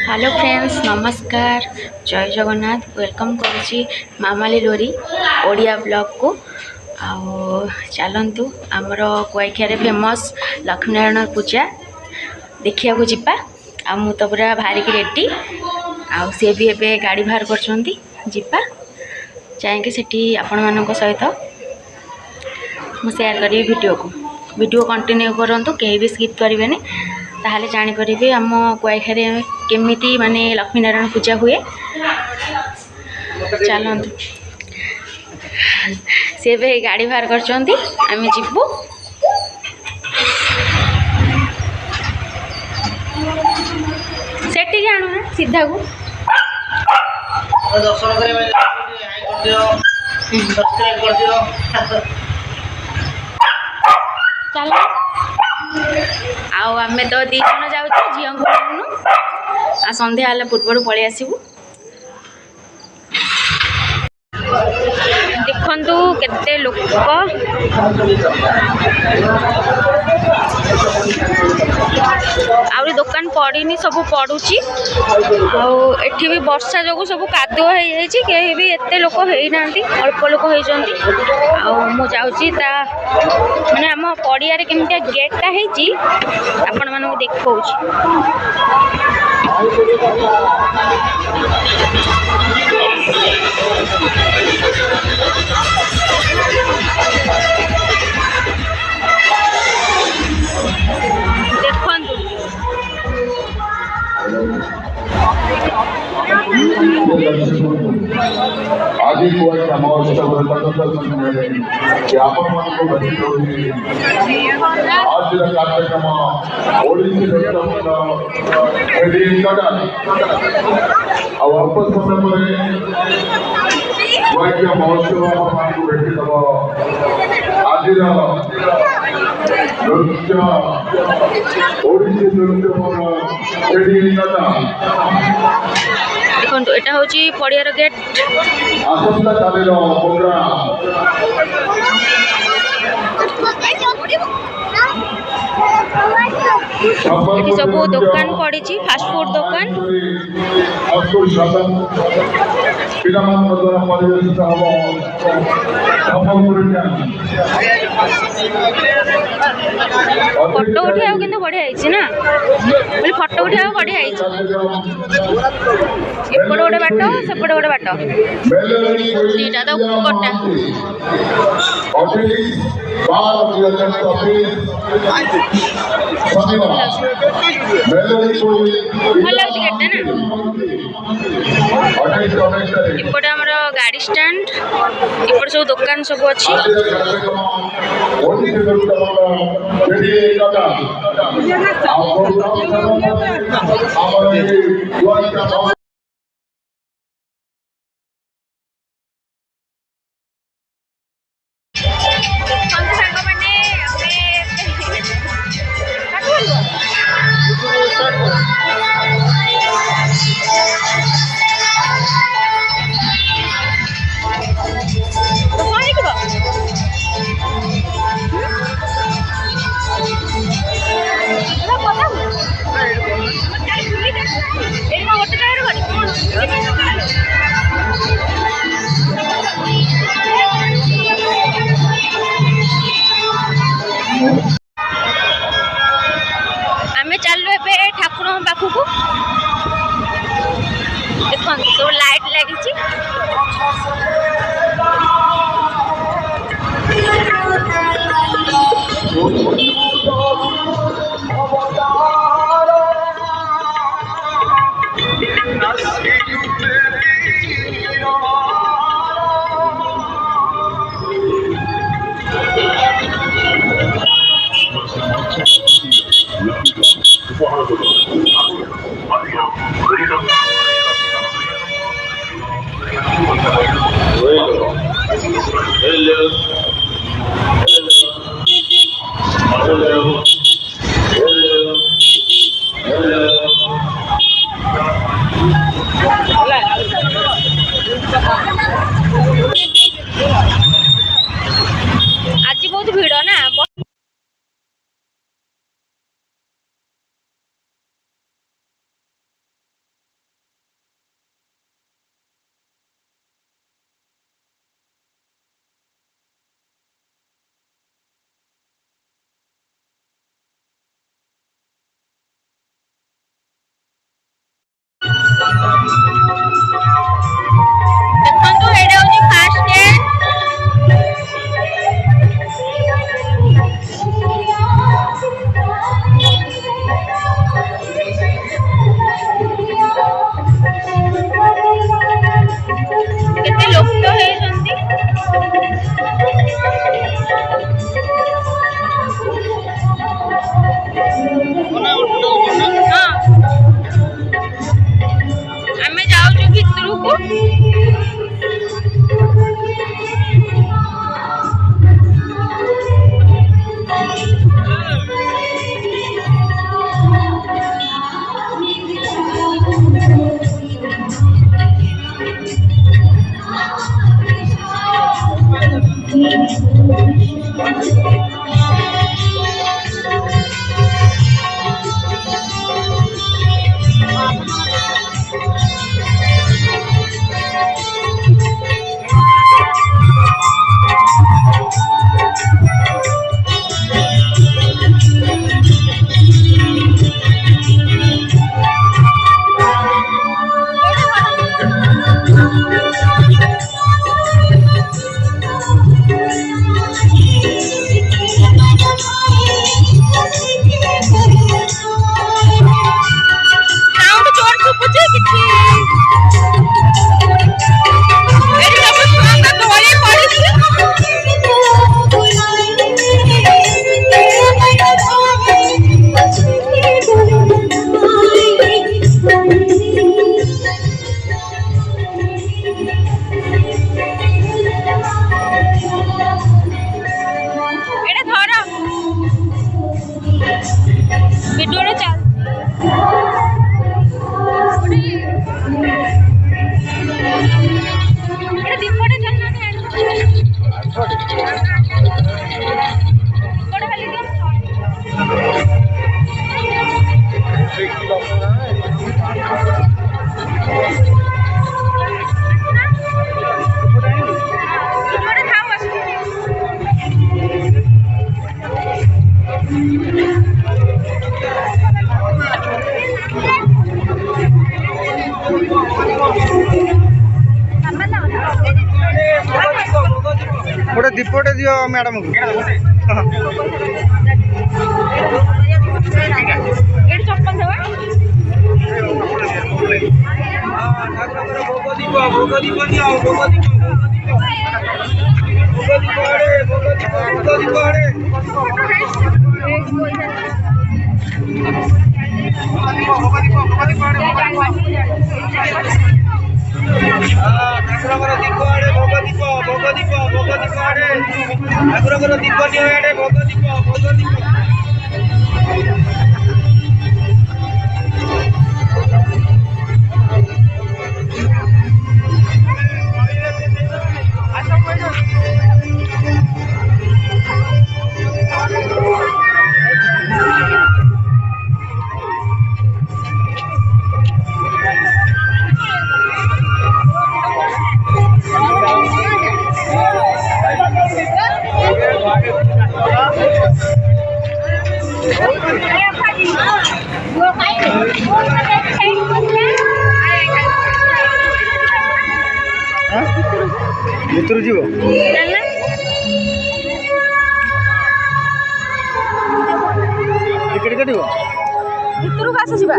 hello friends नमस्कार जय Jagannath welcome करुच्ची मामाली लोरी Odia blog को आओ चलतु आमर कुआखिया फेमस लक्ष्मीनारायण पूजा देखिया को जीपा आ मु तो पूरा बाहरिकी रेडी आउ सी भी एबे गाड़ी बाहर करछंती जीपा जाएंगे सेठी आपण मानक सहित मु शेयर करी वीडियो कंटिन्यू करंतु केही भी स्किप करिवेनी ताहले जानी परिबे हम कुआखिया केमिति माने लक्ष्मीनारायण पूजा हुए चलतु से भी गाड़ी बाहर करछंती आमे जीवु सेठी जानु ना सीधा को दर्शन करे हाई कर दियो सब्सक्राइब कर दियो चलो आउ आमे तो दी जन जाउछु झियो को आ संध्या हला पूर्व पळि आसीबु देखंतु केते लोक आउरी दुकान पड़ीनी सब पड़ुची एठी भी वर्षा जो सब कादुआ हो जाइए कहीं भी एते लोक होना अल्प लोक होती मु जाऊँगी माने आम पड़िया केमती गेटा होती आपण मानक देखा आज महोत्सव आज कार्यक्रम अल्प समय पर महोत्सव भेटिदेव आज नृत्य ओडिसी नृत्य देखो एटा हूँ पड़ियार गेट आसंता कालीन प्रोग्राम ये सब दुकान पड़ी फास्टफूड दुकान फोटो उठा कि बढ़िया ना बोले फोटो उठा बढ़िया एपट गोटे बाट सेपट गोटे बाट दीटा तो कटा भल लगे गेटा ना एपटे आमर गाड़ी स्टैंड एपटे सब दुकान सब अच्छी गोटे दीपटे दियो मैडम को ଠାକୁରଙ୍କର ଦୀପ ଆଡ଼େ ଭୋଗ ଦୀପ ଭୋଗ ଦୀପ ଭୋଗ ଦୀପ ଆଡ଼େ ଠାକୁରଙ୍କର ଦୀପ ନିଅ ଆଡ଼େ ଭୋଗ ଦୀପ ଭୋଗ ଦୀପ ଭିତରୁ ଯିବ ଟିକେଟ କାଟିବ ଭିତରକୁ ଆସ ଯିବା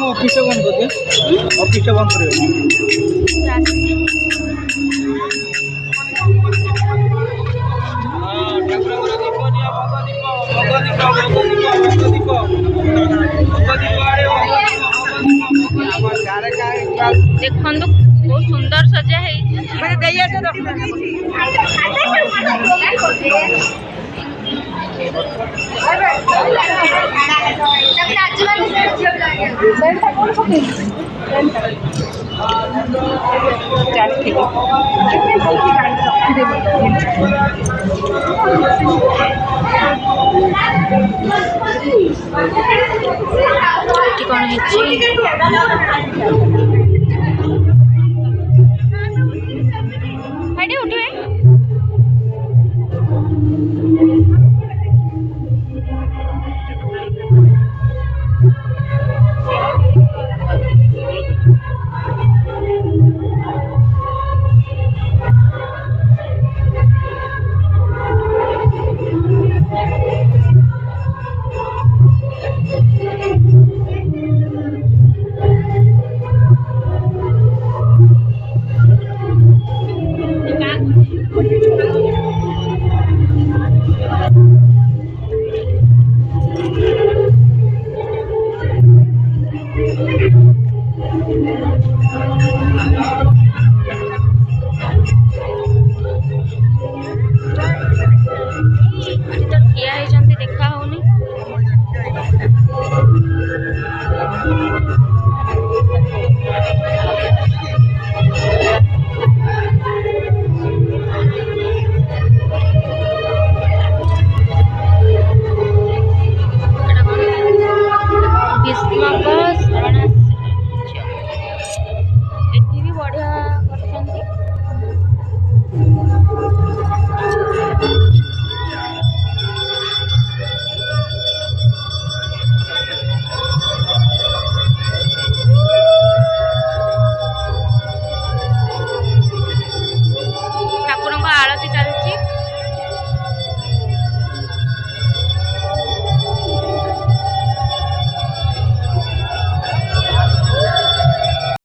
ऑफिस बंद कर ऑफिस बंद कर देखो बहुत सुंदर सजा है कौन है